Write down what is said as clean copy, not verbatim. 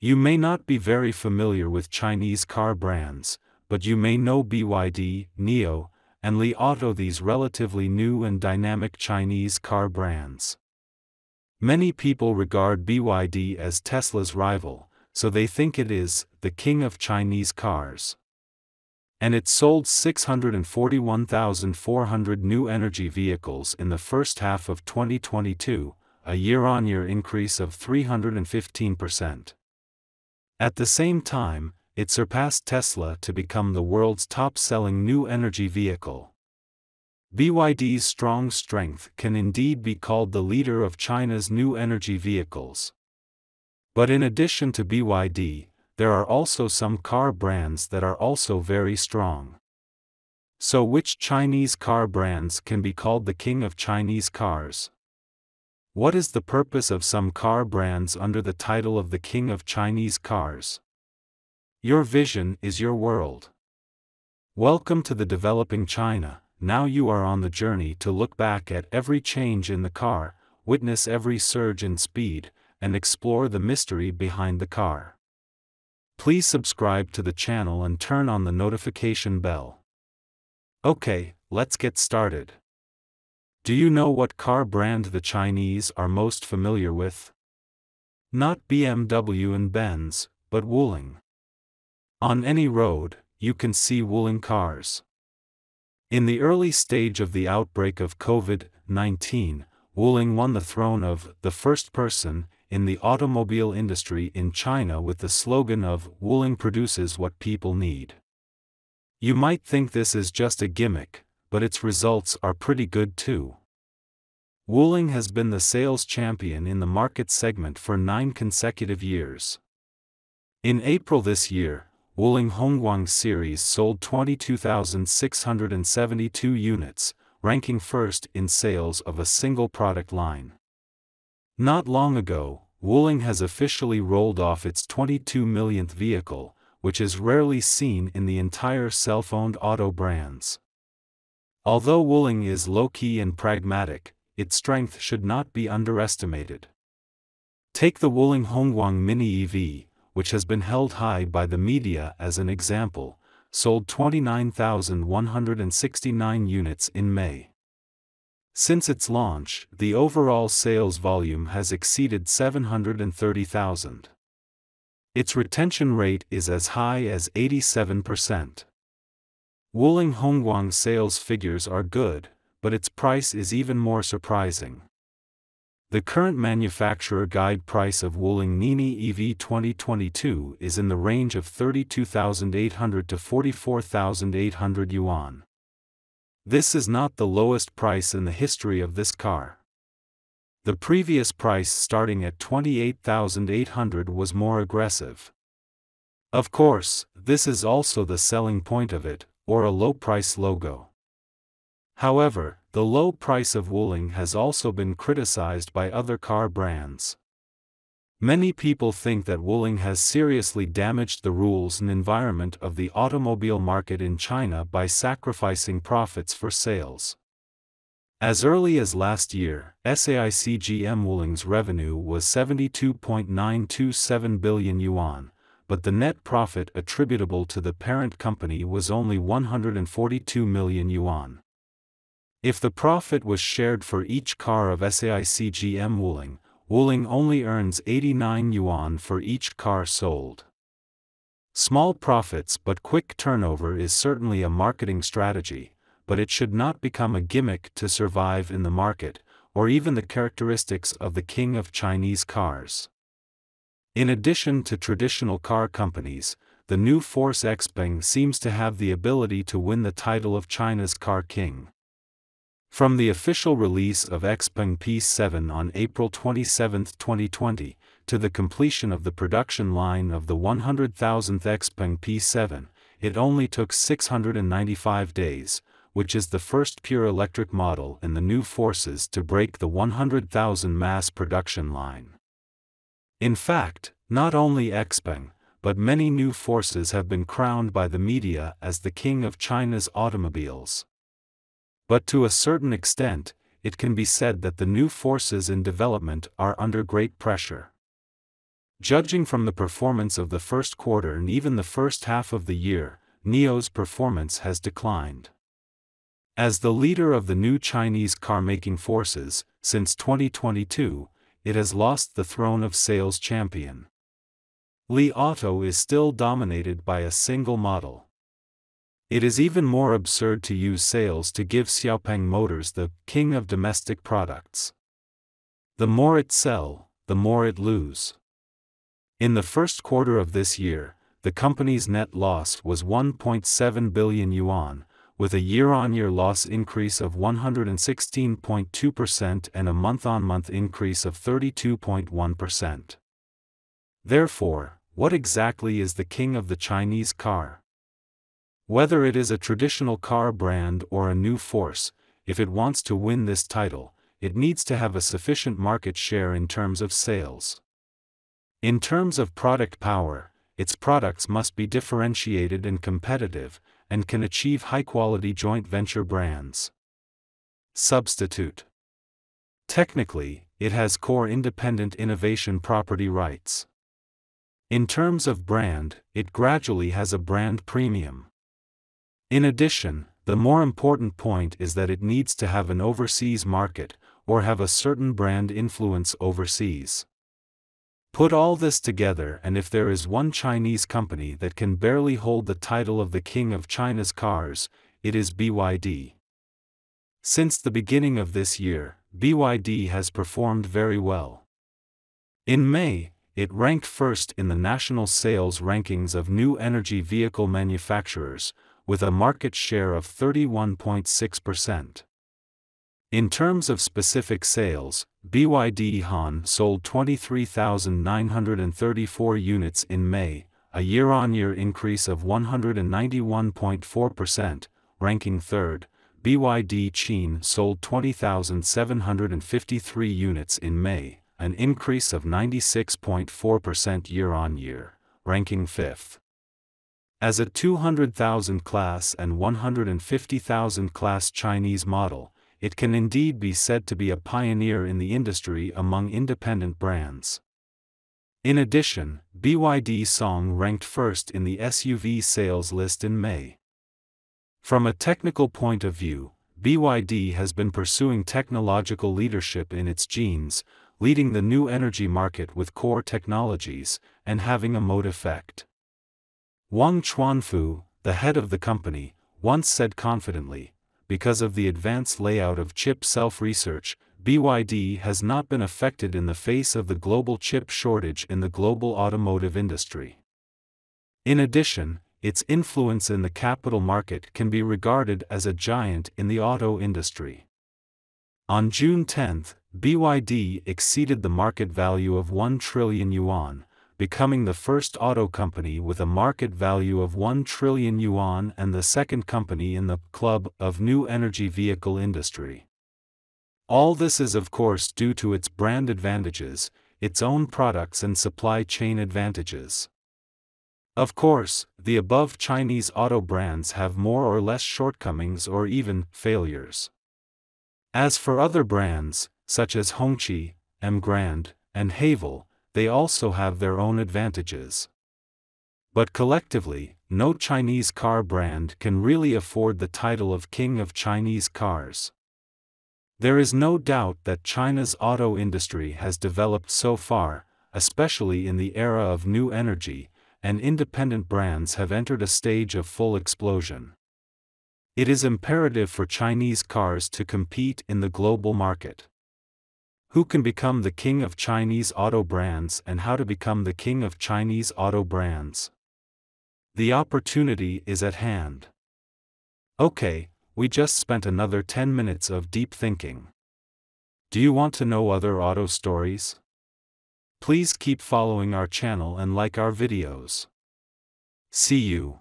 You may not be very familiar with Chinese car brands, but you may know BYD, NIO, and Li Auto, these relatively new and dynamic Chinese car brands. Many people regard BYD as Tesla's rival, so they think it is the king of Chinese cars. And it sold 641,400 new energy vehicles in the first half of 2022, a year-on-year increase of 315%. At the same time, it surpassed Tesla to become the world's top-selling new energy vehicle. BYD's strong strength can indeed be called the leader of China's new energy vehicles. But in addition to BYD, there are also some car brands that are also very strong. So which Chinese car brands can be called the king of Chinese cars? What is the purpose of some car brands under the title of the king of Chinese cars? Your vision is your world. Welcome to the developing China. Now you are on the journey to look back at every change in the car, witness every surge in speed, and explore the mystery behind the car. Please subscribe to the channel and turn on the notification bell. Okay, let's get started. Do you know what car brand the Chinese are most familiar with? Not BMW and Benz, but Wuling. On any road, you can see Wuling cars. In the early stage of the outbreak of COVID-19, Wuling won the throne of the first person in the automobile industry in China with the slogan of "Wuling produces what people need." You might think this is just a gimmick, but its results are pretty good too. Wuling has been the sales champion in the market segment for 9 consecutive years. In April this year, Wuling Hongguang series sold 22,672 units, ranking first in sales of a single product line. Not long ago, Wuling has officially rolled off its 22 millionth vehicle, which is rarely seen in the entire self-owned auto brands. Although Wuling is low-key and pragmatic, its strength should not be underestimated. Take the Wuling Hongguang Mini EV, which has been held high by the media as an example, sold 29,169 units in May. Since its launch, the overall sales volume has exceeded 730,000. Its retention rate is as high as 87%. Wuling Hongguang sales figures are good, but its price is even more surprising. The current manufacturer guide price of Wuling Mini EV 2022 is in the range of 32,800 to 44,800 yuan. This is not the lowest price in the history of this car. The previous price starting at 28,800 was more aggressive. Of course, this is also the selling point of it, or a low price logo. However, the low price of Wuling has also been criticized by other car brands. Many people think that Wuling has seriously damaged the rules and environment of the automobile market in China by sacrificing profits for sales. As early as last year, SAIC GM Wuling's revenue was 72.927 billion yuan, but the net profit attributable to the parent company was only 142 million yuan. If the profit was shared for each car of SAIC GM Wuling, Wuling only earns 89 yuan for each car sold. Small profits but quick turnover is certainly a marketing strategy, but it should not become a gimmick to survive in the market, or even the characteristics of the king of Chinese cars. In addition to traditional car companies, the new Force XPeng seems to have the ability to win the title of China's car king. From the official release of XPeng P7 on April 27, 2020, to the completion of the production line of the 100,000th XPeng P7, it only took 695 days, which is the first pure electric model in the new Forces to break the 100,000 mass production line. In fact, not only XPeng, but many new Forces have been crowned by the media as the king of China's automobiles. But to a certain extent, it can be said that the new Forces in development are under great pressure. Judging from the performance of the first quarter and even the first half of the year, NIO's performance has declined. As the leader of the new Chinese car-making forces, since 2022, it has lost the throne of sales champion. Li Auto is still dominated by a single model. It is even more absurd to use sales to give Xiaopeng Motors the king of domestic products. The more it sell, the more it lose. In the first quarter of this year, the company's net loss was 1.7 billion yuan, with a year-on-year loss increase of 116.2% and a month-on-month increase of 32.1%. Therefore, what exactly is the king of the Chinese car? Whether it is a traditional car brand or a new force, if it wants to win this title, it needs to have a sufficient market share in terms of sales. In terms of product power, its products must be differentiated and competitive, and can achieve high-quality joint venture brands. Substitute. Technically, it has core independent innovation property rights. In terms of brand, it gradually has a brand premium. In addition, the more important point is that it needs to have an overseas market, or have a certain brand influence overseas. Put all this together, and if there is one Chinese company that can barely hold the title of the king of China's cars, it is BYD. Since the beginning of this year, BYD has performed very well. In May, it ranked first in the national sales rankings of new energy vehicle manufacturers, with a market share of 31.6%. In terms of specific sales, BYD Han sold 23,934 units in May, a year-on-year increase of 191.4%, ranking third. BYD Qin sold 20,753 units in May, an increase of 96.4% year-on-year, ranking fifth. As a 200,000 class and 150,000 class Chinese model, it can indeed be said to be a pioneer in the industry among independent brands. In addition, BYD Song ranked first in the SUV sales list in May. From a technical point of view, BYD has been pursuing technological leadership in its genes, leading the new energy market with core technologies, and having a mode effect. Wang Chuanfu, the head of the company, once said confidently, "Because of the advanced layout of chip self-research, BYD has not been affected in the face of the global chip shortage in the global automotive industry." In addition, its influence in the capital market can be regarded as a giant in the auto industry. On June 10, BYD exceeded the market value of 1 trillion yuan, becoming the first auto company with a market value of 1 trillion yuan and the second company in the club of new energy vehicle industry. All this is of course due to its brand advantages, its own products and supply chain advantages. Of course, the above Chinese auto brands have more or less shortcomings or even failures. As for other brands, such as Hongqi, Emgrand, and Haval, they also have their own advantages. But collectively, no Chinese car brand can really afford the title of King of Chinese Cars. There is no doubt that China's auto industry has developed so far, especially in the era of new energy, and independent brands have entered a stage of full explosion. It is imperative for Chinese cars to compete in the global market. Who can become the king of Chinese auto brands and how to become the king of Chinese auto brands? The opportunity is at hand. Okay, we just spent another 10 minutes of deep thinking. Do you want to know other auto stories? Please keep following our channel and like our videos. See you.